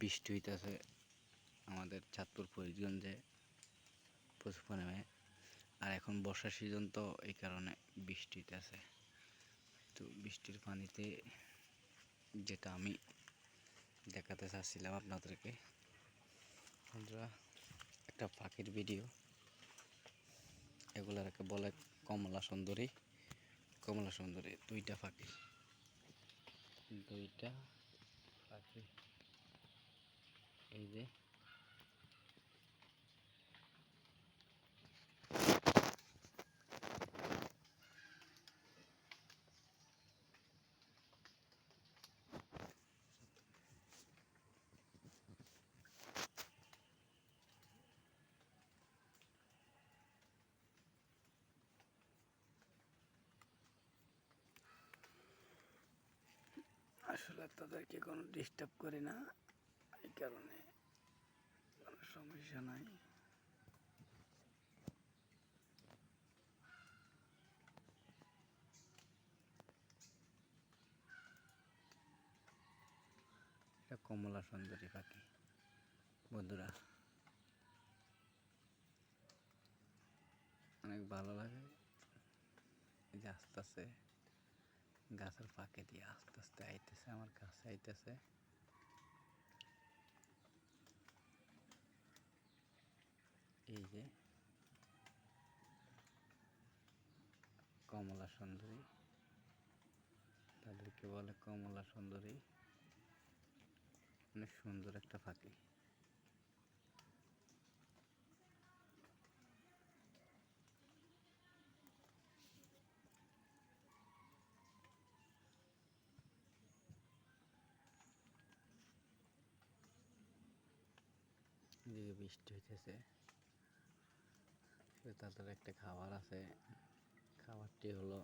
বৃষ্টি হইতেছে আমাদের চাঁদপুর ফরিদগঞ্জে প্রচুর পরিমাণে। আর এখন বর্ষার সিজন, তো এই কারণে বৃষ্টি হইতেছে। তো বৃষ্টির পানিতে যেটা আমি দেখাতে চাচ্ছিলাম আপনাদেরকে, বন্ধুরা, একটা পাখির ভিডিও। এগুলাকে বলে কমলা সুন্দরী। কমলা সুন্দরী দুইটা পাখি এই যে আসলে তাদেরকে কোনো ডিস্টার্ব করি না, এই কারণে কোনো সমস্যা নাই। এটা কমলা সুন্দরী পাখি বন্ধুরা, অনেক ভালো লাগে। এই যে আস্তে আস্তে গাছের ফাঁকে দিয়ে আস্তে আস্তে আইতেছে, আমার কাছে আইতেছে। এই যে কমলা সুন্দরী, তাদেরকে বলে কমলা সুন্দরী। অনেক সুন্দর একটা পাখি। এদিকে বৃষ্টি হইতেছে, তাদের একটা খাবার আছে। খাবারটি হলো,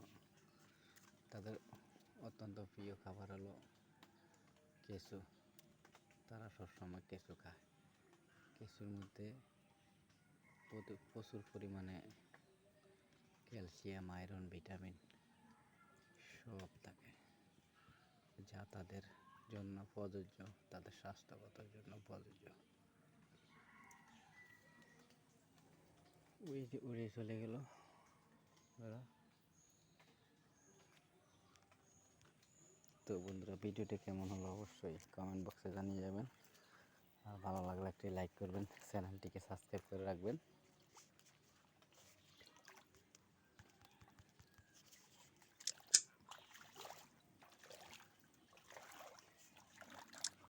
তাদের অত্যন্ত প্রিয় খাবার হলো কেঁচো। তারা সবসময় কেঁচো খায়। কেঁচোর মধ্যে প্রচুর পরিমাণে ক্যালসিয়াম, আয়রন, ভিটামিন সব থাকে, যা তাদের জন্য প্রযোজ্য, তাদের স্বাস্থ্যগত জন্য প্রযোজ্য। উড়ে চলে গেল ওরা। তো বন্ধুরা, ভিডিওটা কেমন হলো অবশ্যই কমেন্ট বক্সে জানিয়ে যাবেন। আর ভালো লাগলে একটি লাইক করবেন, চ্যানেলটিকে সাবস্ক্রাইব করে রাখবেন।